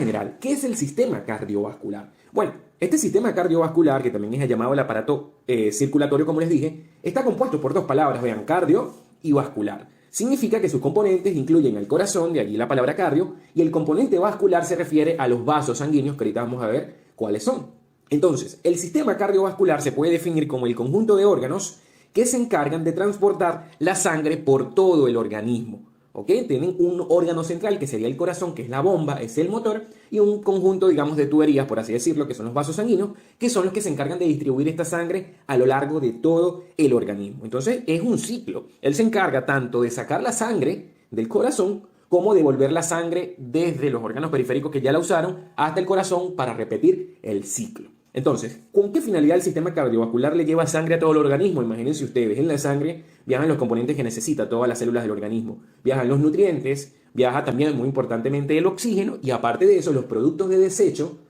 general, ¿qué es el sistema cardiovascular? Bueno, este sistema cardiovascular, que también es llamado el aparato circulatorio, como les dije, está compuesto por dos palabras, vean, cardio y vascular. Significa que sus componentes incluyen el corazón, de allí la palabra cardio, y el componente vascular se refiere a los vasos sanguíneos, que ahorita vamos a ver cuáles son. Entonces, el sistema cardiovascular se puede definir como el conjunto de órganos que se encargan de transportar la sangre por todo el organismo. ¿Ok? Tienen un órgano central que sería el corazón, que es la bomba, es el motor, y un conjunto, digamos, de tuberías, por así decirlo, que son los vasos sanguíneos, que son los que se encargan de distribuir esta sangre a lo largo de todo el organismo. Entonces, es un ciclo. Él se encarga tanto de sacar la sangre del corazón como devolver la sangre desde los órganos periféricos que ya la usaron hasta el corazón para repetir el ciclo. Entonces, ¿con qué finalidad el sistema cardiovascular le lleva sangre a todo el organismo? Imagínense ustedes, en la sangre viajan los componentes que necesita todas las células del organismo, viajan los nutrientes, viaja también muy importantemente el oxígeno y aparte de eso los productos de desecho,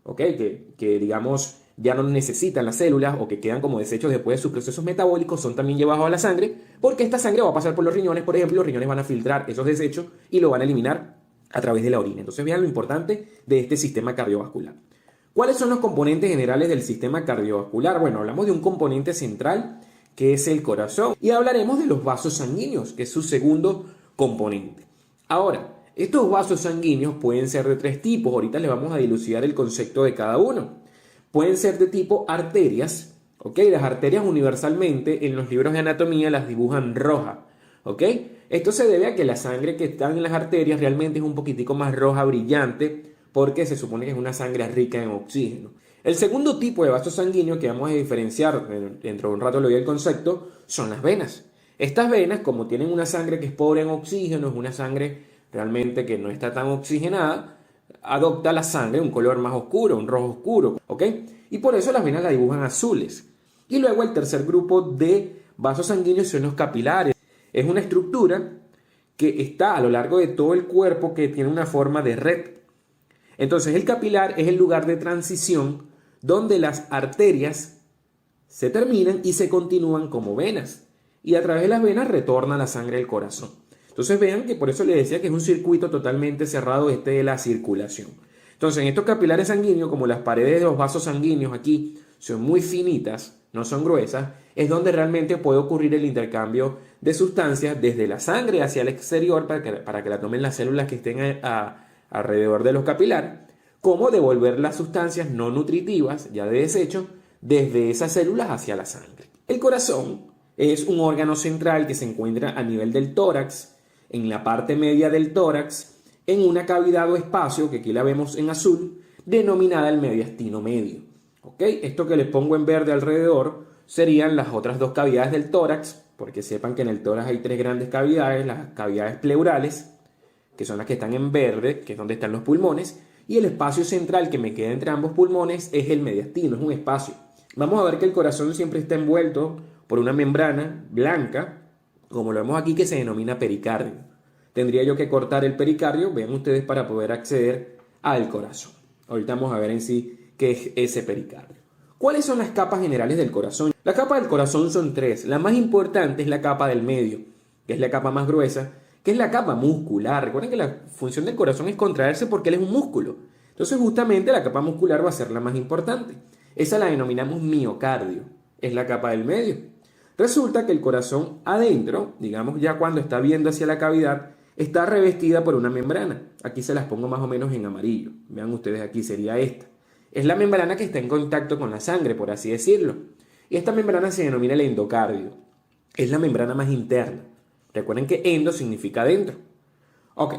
¿okay? que digamos ya no necesitan las células o que quedan como desechos después de sus procesos metabólicos son también llevados a la sangre porque esta sangre va a pasar por los riñones, por ejemplo, los riñones van a filtrar esos desechos y lo van a eliminar a través de la orina. Entonces vean lo importante de este sistema cardiovascular. ¿Cuáles son los componentes generales del sistema cardiovascular? Bueno, hablamos de un componente central que es el corazón y hablaremos de los vasos sanguíneos, que es su segundo componente. Ahora, estos vasos sanguíneos pueden ser de tres tipos, ahorita les vamos a dilucidar el concepto de cada uno. Pueden ser de tipo arterias, ¿ok? Las arterias universalmente en los libros de anatomía las dibujan roja, ¿ok? Esto se debe a que la sangre que está en las arterias realmente es un poquitico más roja, brillante, porque se supone que es una sangre rica en oxígeno. El segundo tipo de vaso sanguíneo que vamos a diferenciar, dentro de un rato le doy el concepto, son las venas. Estas venas, como tienen una sangre que es pobre en oxígeno, es una sangre realmente que no está tan oxigenada, adopta la sangre un color más oscuro, un rojo oscuro, ¿ok? Y por eso las venas la dibujan azules. Y luego el tercer grupo de vasos sanguíneos son los capilares. Es una estructura que está a lo largo de todo el cuerpo que tiene una forma de red. Entonces el capilar es el lugar de transición donde las arterias se terminan y se continúan como venas. Y a través de las venas retorna la sangre al corazón. Entonces vean que por eso les decía que es un circuito totalmente cerrado de la circulación. Entonces en estos capilares sanguíneos, como las paredes de los vasos sanguíneos aquí son muy finitas, no son gruesas, es donde realmente puede ocurrir el intercambio de sustancias desde la sangre hacia el exterior para que la tomen las células que estén alrededor de los capilares, como devolver las sustancias no nutritivas, ya de desecho, desde esas células hacia la sangre. El corazón es un órgano central que se encuentra a nivel del tórax, en la parte media del tórax, en una cavidad o espacio, que aquí la vemos en azul, denominada el mediastino medio. ¿Okay? Esto que les pongo en verde alrededor serían las otras dos cavidades del tórax, porque sepan que en el tórax hay tres grandes cavidades, las cavidades pleurales, que son las que están en verde, que es donde están los pulmones, y el espacio central que me queda entre ambos pulmones es el mediastino, es un espacio. Vamos a ver que el corazón siempre está envuelto por una membrana blanca, como lo vemos aquí, que se denomina pericardio. Tendría yo que cortar el pericardio, vean ustedes, para poder acceder al corazón. Ahorita vamos a ver en sí qué es ese pericardio. ¿Cuáles son las capas generales del corazón? Las capas del corazón son tres. La más importante es la capa del medio, que es la capa más gruesa, que es la capa muscular. Recuerden que la función del corazón es contraerse porque él es un músculo. Entonces justamente la capa muscular va a ser la más importante. Esa la denominamos miocardio, es la capa del medio. Resulta que el corazón adentro, digamos ya cuando está viendo hacia la cavidad, está revestida por una membrana. Aquí se las pongo más o menos en amarillo. Vean ustedes, aquí sería esta. Es la membrana que está en contacto con la sangre, por así decirlo. Y esta membrana se denomina el endocardio. Es la membrana más interna. Recuerden que endo significa dentro. Ok.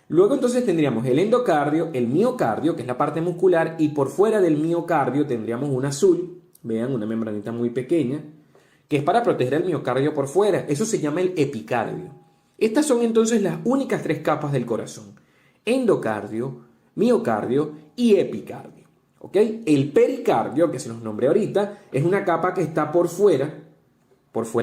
Luego entonces tendríamos el endocardio, el miocardio, que es la parte muscular, y por fuera del miocardio tendríamos un azul, vean, una membranita muy pequeña, que es para proteger el miocardio por fuera. Eso se llama el epicardio. Estas son entonces las únicas tres capas del corazón: endocardio, miocardio y epicardio. ¿Ok? El pericardio, que se los nombré ahorita, es una capa que está por fuera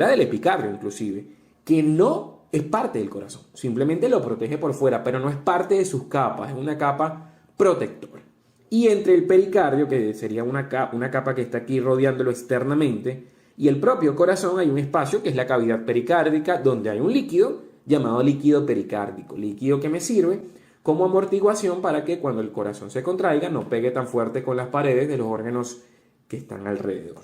del epicardio inclusive, que no es parte del corazón, simplemente lo protege por fuera, pero no es parte de sus capas, es una capa protectora. Y entre el pericardio, que sería una capa que está aquí rodeándolo externamente, y el propio corazón hay un espacio que es la cavidad pericárdica, donde hay un líquido llamado líquido pericárdico, líquido que me sirve como amortiguación para que cuando el corazón se contraiga no pegue tan fuerte con las paredes de los órganos que están alrededor.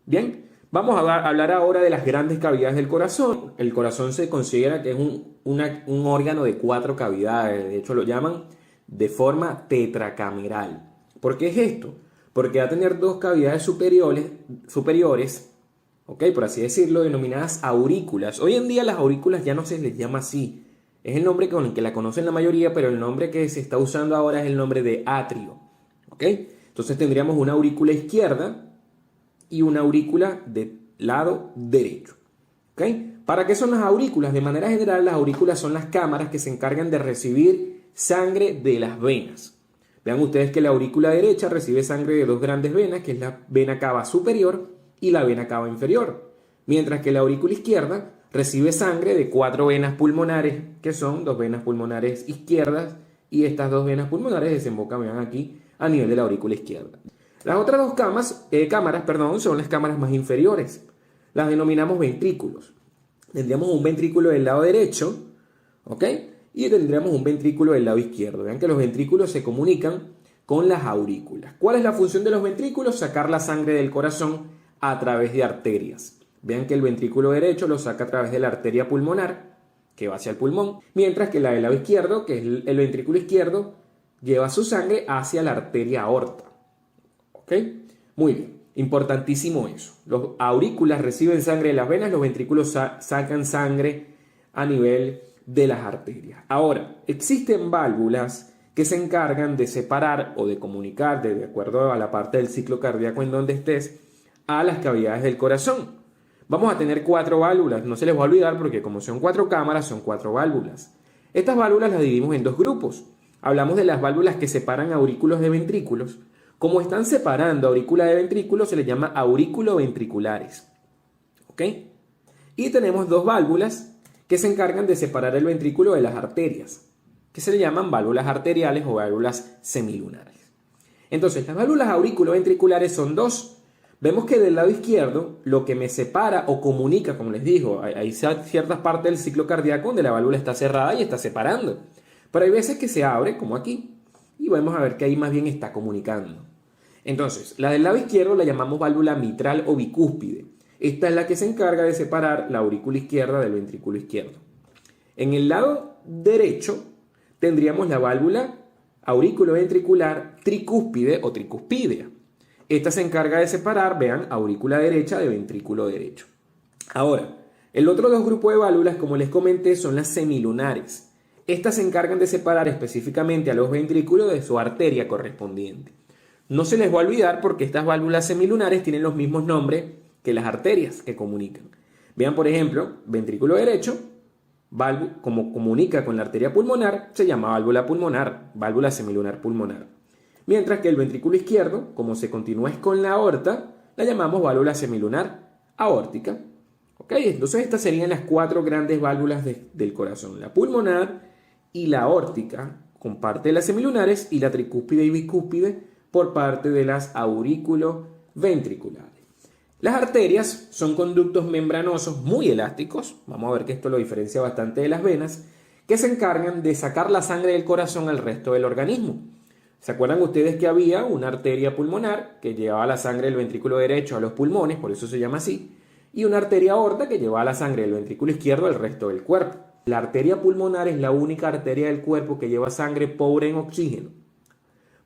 Bien, vamos a hablar ahora de las grandes cavidades del corazón. El corazón se considera que es un órgano de 4 cavidades, de hecho lo llaman de forma tetracameral. ¿Por qué es esto? Porque va a tener 2 cavidades superiores, ¿ok? Por así decirlo, denominadas aurículas. Hoy en día las aurículas ya no se les llama así. Es el nombre con el que la conocen la mayoría, pero el nombre que se está usando ahora es el nombre de atrio, ¿ok? Entonces tendríamos una aurícula izquierda y una aurícula del lado derecho, ¿ok? ¿Para qué son las aurículas? De manera general, las aurículas son las cámaras que se encargan de recibir sangre de las venas. Vean ustedes que la aurícula derecha recibe sangre de 2 grandes venas, que es la vena cava superior y la vena cava inferior, mientras que la aurícula izquierda recibe sangre de 4 venas pulmonares, que son 2 venas pulmonares izquierdas, y estas 2 venas pulmonares desembocan, vean aquí, a nivel de la aurícula izquierda. Las otras 2 cámaras son las cámaras más inferiores. Las denominamos ventrículos. Tendríamos un ventrículo del lado derecho, ¿ok? Y tendríamos un ventrículo del lado izquierdo. Vean que los ventrículos se comunican con las aurículas. ¿Cuál es la función de los ventrículos? Sacar la sangre del corazón a través de arterias. Vean que el ventrículo derecho lo saca a través de la arteria pulmonar, que va hacia el pulmón, mientras que la del lado izquierdo, que es el ventrículo izquierdo, lleva su sangre hacia la arteria aorta. ¿Ok? Muy bien, importantísimo eso. Los aurículas reciben sangre de las venas, los ventrículos sacan sangre a nivel de las arterias. Ahora, existen válvulas que se encargan de separar o de comunicar, de acuerdo a la parte del ciclo cardíaco en donde estés, a las cavidades del corazón. Vamos a tener 4 válvulas, no se les va a olvidar porque como son 4 cámaras, son 4 válvulas. Estas válvulas las dividimos en 2 grupos. Hablamos de las válvulas que separan aurículos de ventrículos. Como están separando aurícula de ventrículo, se les llama aurículo-ventriculares. ¿Ok? Y tenemos 2 válvulas que se encargan de separar el ventrículo de las arterias, que se le llaman válvulas arteriales o válvulas semilunares. Entonces, las válvulas aurículo-ventriculares son 2. Vemos que del lado izquierdo, lo que me separa o comunica, como les digo, hay ciertas partes del ciclo cardíaco donde la válvula está cerrada y está separando. Pero hay veces que se abre, como aquí, y vamos a ver que ahí más bien está comunicando. Entonces, la del lado izquierdo la llamamos válvula mitral o bicúspide. Esta es la que se encarga de separar la aurícula izquierda del ventrículo izquierdo. En el lado derecho tendríamos la válvula aurículo-ventricular tricúspide o tricuspidea. Esta se encarga de separar, vean, aurícula derecha de ventrículo derecho. Ahora, el otro 2 grupos de válvulas, como les comenté, son las semilunares. Estas se encargan de separar específicamente a los ventrículos de su arteria correspondiente. No se les va a olvidar porque estas válvulas semilunares tienen los mismos nombres que las arterias que comunican. Vean, por ejemplo, ventrículo derecho, como comunica con la arteria pulmonar, se llama válvula pulmonar, válvula semilunar pulmonar. Mientras que el ventrículo izquierdo, como se continúa es con la aorta, la llamamos válvula semilunar aórtica. ¿Ok? Entonces estas serían las 4 grandes válvulas del corazón. La pulmonar y la aórtica, con parte de las semilunares, y la tricúspide y bicúspide por parte de las aurículo-ventriculares. Las arterias son conductos membranosos muy elásticos, vamos a ver que esto lo diferencia bastante de las venas, que se encargan de sacar la sangre del corazón al resto del organismo. ¿Se acuerdan ustedes que había una arteria pulmonar que llevaba la sangre del ventrículo derecho a los pulmones, por eso se llama así, y una arteria aorta que llevaba la sangre del ventrículo izquierdo al resto del cuerpo? La arteria pulmonar es la única arteria del cuerpo que lleva sangre pobre en oxígeno.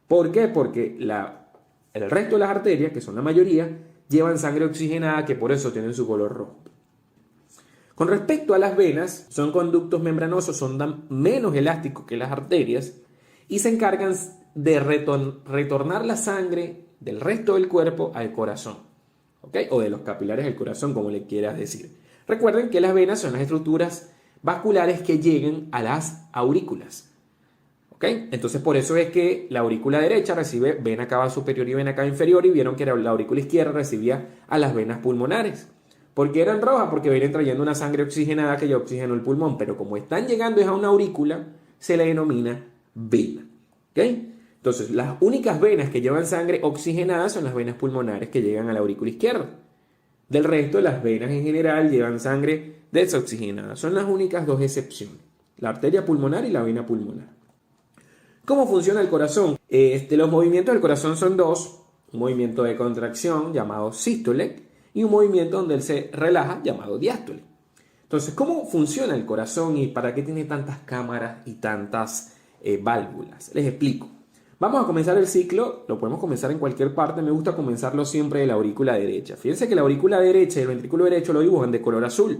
¿Por qué? Porque el resto de las arterias, que son la mayoría, llevan sangre oxigenada, que por eso tienen su color rojo. Con respecto a las venas, son conductos membranosos, son menos elásticos que las arterias y se encargan de retornar la sangre del resto del cuerpo al corazón, ¿ok? O de los capilares del corazón, como le quieras decir. Recuerden que las venas son las estructuras vasculares que llegan a las aurículas, ¿ok? Entonces por eso es que la aurícula derecha recibe vena cava superior y vena cava inferior, y vieron que la aurícula izquierda recibía a las venas pulmonares. ¿Por qué eran rojas? Porque vienen trayendo una sangre oxigenada que ya oxigenó el pulmón, pero como están llegando es a una aurícula, se le denomina vena, ¿ok? Entonces, las únicas venas que llevan sangre oxigenada son las venas pulmonares que llegan a la aurícula izquierda. Del resto, las venas en general llevan sangre desoxigenada. Son las únicas 2 excepciones, la arteria pulmonar y la vena pulmonar. ¿Cómo funciona el corazón? Los movimientos del corazón son dos. Un movimiento de contracción llamado sístole y un movimiento donde él se relaja llamado diástole. Entonces, ¿cómo funciona el corazón y para qué tiene tantas cámaras y tantas válvulas? Les explico. Vamos a comenzar el ciclo, lo podemos comenzar en cualquier parte, me gusta comenzarlo siempre de la aurícula derecha. Fíjense que la aurícula derecha y el ventrículo derecho lo dibujan de color azul.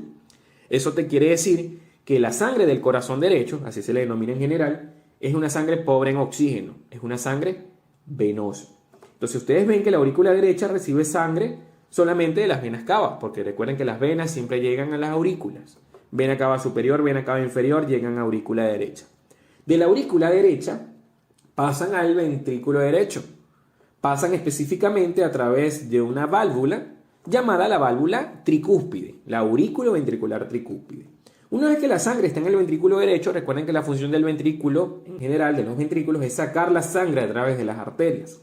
Eso te quiere decir que la sangre del corazón derecho, así se le denomina en general, es una sangre pobre en oxígeno, es una sangre venosa. Entonces ustedes ven que la aurícula derecha recibe sangre solamente de las venas cavas, porque recuerden que las venas siempre llegan a las aurículas. Vena cava superior, vena cava inferior, llegan a aurícula derecha. De la aurícula derecha pasan al ventrículo derecho. Pasan específicamente a través de una válvula llamada la válvula tricúspide, la aurículo ventricular tricúspide. Una vez que la sangre está en el ventrículo derecho, recuerden que la función del ventrículo, en general de los ventrículos, es sacar la sangre a través de las arterias.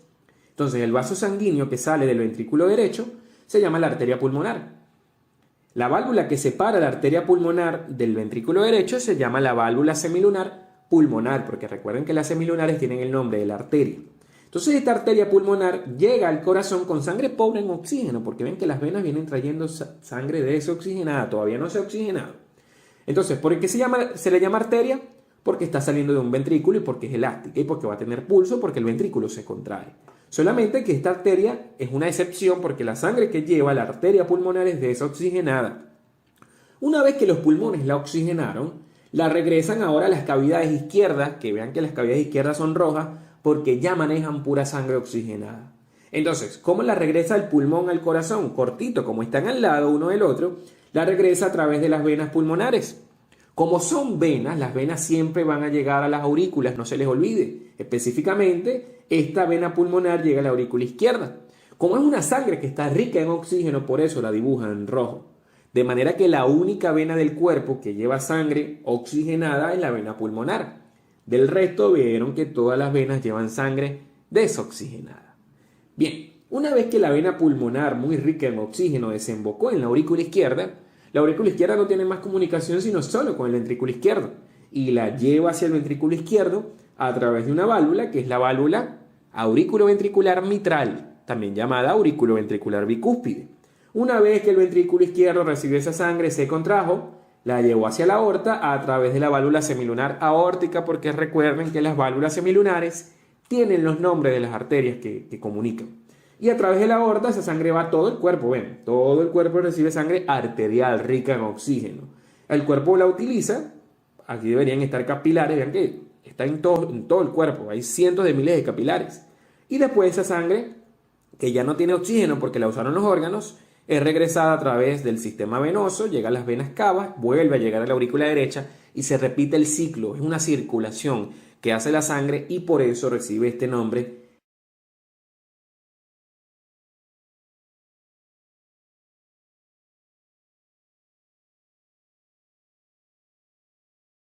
Entonces el vaso sanguíneo que sale del ventrículo derecho se llama la arteria pulmonar. La válvula que separa la arteria pulmonar del ventrículo derecho se llama la válvula semilunar pulmonar, porque recuerden que las semilunares tienen el nombre de la arteria. Entonces esta arteria pulmonar llega al corazón con sangre pobre en oxígeno, porque ven que las venas vienen trayendo sangre desoxigenada, todavía no se ha oxigenado. Entonces, ¿por qué se le llama arteria? Porque está saliendo de un ventrículo y porque es elástica y porque va a tener pulso porque el ventrículo se contrae. Solamente que esta arteria es una excepción porque la sangre que lleva la arteria pulmonar es desoxigenada. Una vez que los pulmones la oxigenaron, la regresan ahora a las cavidades izquierdas, que vean que las cavidades izquierdas son rojas porque ya manejan pura sangre oxigenada. Entonces, ¿cómo la regresa el pulmón al corazón? Cortito, como están al lado uno del otro, la regresa a través de las venas pulmonares. Como son venas, las venas siempre van a llegar a las aurículas, no se les olvide. Específicamente, esta vena pulmonar llega a la aurícula izquierda. Como es una sangre que está rica en oxígeno, por eso la dibujan en rojo. De manera que la única vena del cuerpo que lleva sangre oxigenada es la vena pulmonar. Del resto vieron que todas las venas llevan sangre desoxigenada. Bien, una vez que la vena pulmonar muy rica en oxígeno desembocó en la aurícula izquierda no tiene más comunicación sino solo con el ventrículo izquierdo y la lleva hacia el ventrículo izquierdo a través de una válvula que es la válvula aurículo-ventricular mitral, también llamada aurículo-ventricular bicúspide. Una vez que el ventrículo izquierdo recibió esa sangre, se contrajo, la llevó hacia la aorta a través de la válvula semilunar aórtica, porque recuerden que las válvulas semilunares tienen los nombres de las arterias que comunican. Y a través de la aorta esa sangre va a todo el cuerpo, ven, todo el cuerpo recibe sangre arterial rica en oxígeno. El cuerpo la utiliza, aquí deberían estar capilares, vean que está en todo el cuerpo, hay cientos de miles de capilares. Y después esa sangre, que ya no tiene oxígeno porque la usaron los órganos, es regresada a través del sistema venoso, llega a las venas cavas, vuelve a llegar a la aurícula derecha y se repite el ciclo, es una circulación que hace la sangre y por eso recibe este nombre